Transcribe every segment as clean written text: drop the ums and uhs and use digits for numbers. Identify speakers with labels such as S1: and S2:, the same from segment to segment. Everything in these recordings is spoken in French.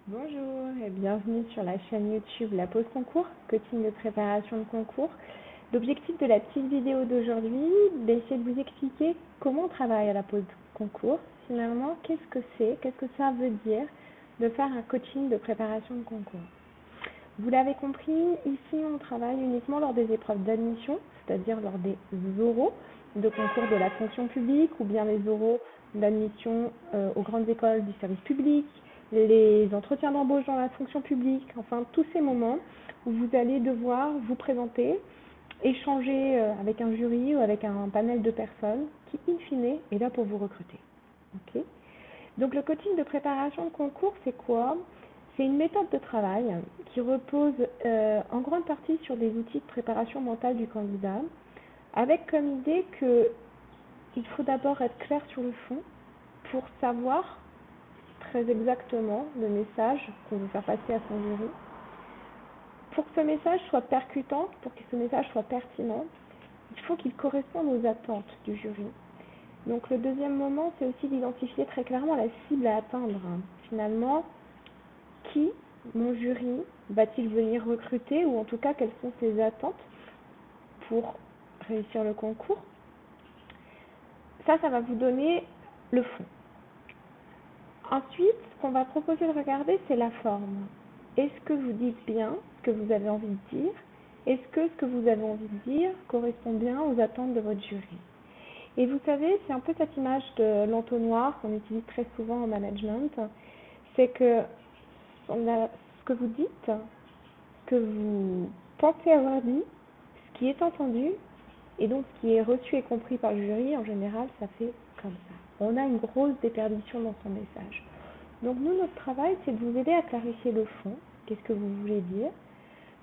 S1: Bonjour et bienvenue sur la chaîne YouTube La Pause Concours, coaching de préparation de concours. L'objectif de la petite vidéo d'aujourd'hui, c'est de vous expliquer comment on travaille à la pause concours. Finalement, qu'est-ce que ça veut dire de faire un coaching de préparation de concours. Vous l'avez compris, ici on travaille uniquement lors des épreuves d'admission, c'est-à-dire lors des oraux de concours de la fonction publique ou bien les oraux d'admission aux grandes écoles du service public, les entretiens d'embauche dans la fonction publique, enfin tous ces moments où vous allez devoir vous présenter, échanger avec un jury ou avec un panel de personnes qui, in fine, est là pour vous recruter. Okay. Donc le coaching de préparation de concours, c'est quoi? C'est une méthode de travail qui repose en grande partie sur des outils de préparation mentale du candidat, avec comme idée qu'il faut d'abord être clair sur le fond pour savoir très exactement le message qu'on veut faire passer à son jury. Pour que ce message soit percutant, pour que ce message soit pertinent, il faut qu'il corresponde aux attentes du jury. Donc le deuxième moment, c'est aussi d'identifier très clairement la cible à atteindre. Finalement, qui, mon jury, va-t-il venir recruter, ou en tout cas, quelles sont ses attentes pour réussir le concours. Ça va vous donner le fond. Ensuite, ce qu'on va proposer de regarder, c'est la forme. Est-ce que vous dites bien ce que vous avez envie de dire? Est-ce que ce que vous avez envie de dire correspond bien aux attentes de votre jury? Et vous savez, c'est un peu cette image de l'entonnoir qu'on utilise très souvent en management. C'est que ce que vous dites, ce que vous pensez avoir dit, ce qui est entendu, et donc ce qui est reçu et compris par le jury, en général, ça fait comme ça. On a une grosse déperdition dans son message. Donc nous, notre travail, c'est de vous aider à clarifier le fond, qu'est-ce que vous voulez dire,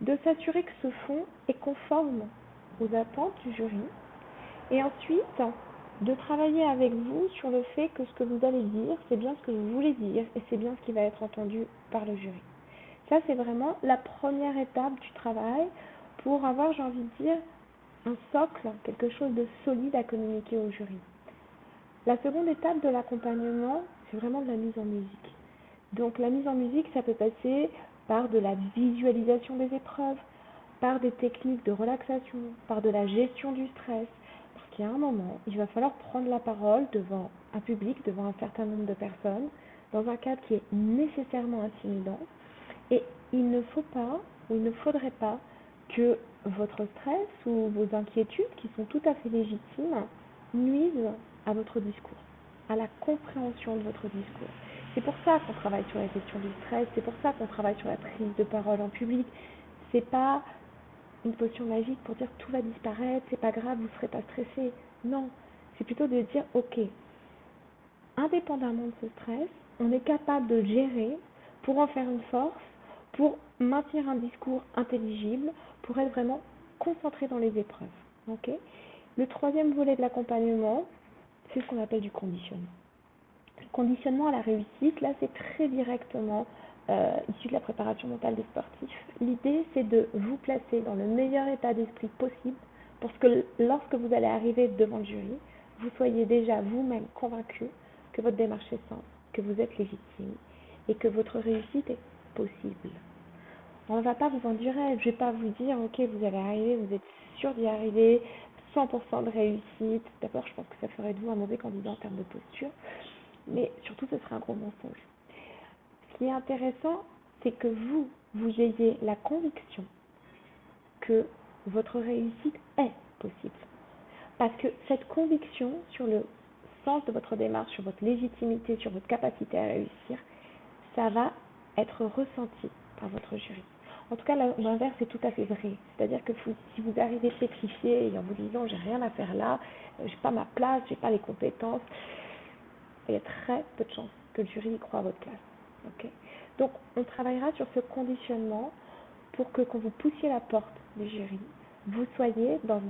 S1: de s'assurer que ce fond est conforme aux attentes du jury, et ensuite de travailler avec vous sur le fait que ce que vous allez dire, c'est bien ce que vous voulez dire, et c'est bien ce qui va être entendu par le jury. Ça, c'est vraiment la première étape du travail pour avoir, j'ai envie de dire, un socle, quelque chose de solide à communiquer au jury. La seconde étape de l'accompagnement, c'est vraiment de la mise en musique. Donc la mise en musique, ça peut passer par de la visualisation des épreuves, par des techniques de relaxation, par de la gestion du stress. Parce qu'il y a un moment, il va falloir prendre la parole devant un public, devant un certain nombre de personnes, dans un cadre qui est nécessairement intimidant. Et il ne faut pas, ou il ne faudrait pas, que votre stress ou vos inquiétudes, qui sont tout à fait légitimes, nuisent à votre discours, à la compréhension de votre discours. C'est pour ça qu'on travaille sur la gestion du stress, c'est pour ça qu'on travaille sur la prise de parole en public. C'est pas une potion magique pour dire tout va disparaître, c'est pas grave, vous serez pas stressé. Non, c'est plutôt de dire ok, indépendamment de ce stress, on est capable de le gérer pour en faire une force, pour maintenir un discours intelligible, pour être vraiment concentré dans les épreuves. Okay. Le troisième volet de l'accompagnement, c'est ce qu'on appelle du conditionnement. Le conditionnement à la réussite, là, c'est très directement issu de la préparation mentale des sportifs. L'idée, c'est de vous placer dans le meilleur état d'esprit possible pour que lorsque vous allez arriver devant le jury, vous soyez déjà vous-même convaincu que votre démarche est simple, que vous êtes légitime et que votre réussite est possible. On ne va pas vous vendre du rêve, je ne vais pas vous dire ok, vous allez arriver, vous êtes sûr d'y arriver, 100% de réussite. D'abord, je pense que ça ferait de vous un mauvais candidat en termes de posture, mais surtout ce serait un gros mensonge. Ce qui est intéressant, c'est que vous ayez la conviction que votre réussite est possible. Parce que cette conviction sur le sens de votre démarche, sur votre légitimité, sur votre capacité à réussir, ça va être ressenti par votre jury. En tout cas, l'inverse est tout à fait vrai. C'est-à-dire que si vous arrivez pétrifié et en vous disant j'ai rien à faire là, j'ai pas ma place, j'ai pas les compétences, il y a très peu de chances que le jury y croit à votre place. Okay. Donc, on travaillera sur ce conditionnement pour que quand vous poussiez la porte du jury, vous soyez dans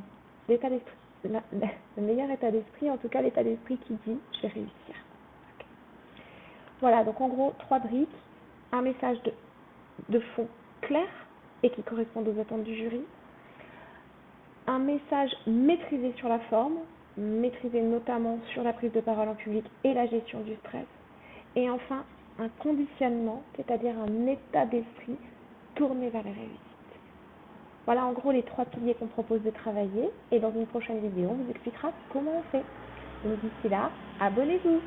S1: l'état d'esprit, le meilleur état d'esprit, en tout cas l'état d'esprit qui dit je vais réussir. Okay. Voilà, donc en gros, 3 briques, un message de fond clair et qui correspond aux attentes du jury, un message maîtrisé sur la forme, maîtrisé notamment sur la prise de parole en public et la gestion du stress, et enfin un conditionnement, c'est-à-dire un état d'esprit tourné vers la réussite. Voilà en gros les 3 piliers qu'on propose de travailler et dans une prochaine vidéo, on vous expliquera comment on fait. Donc d'ici là, abonnez-vous!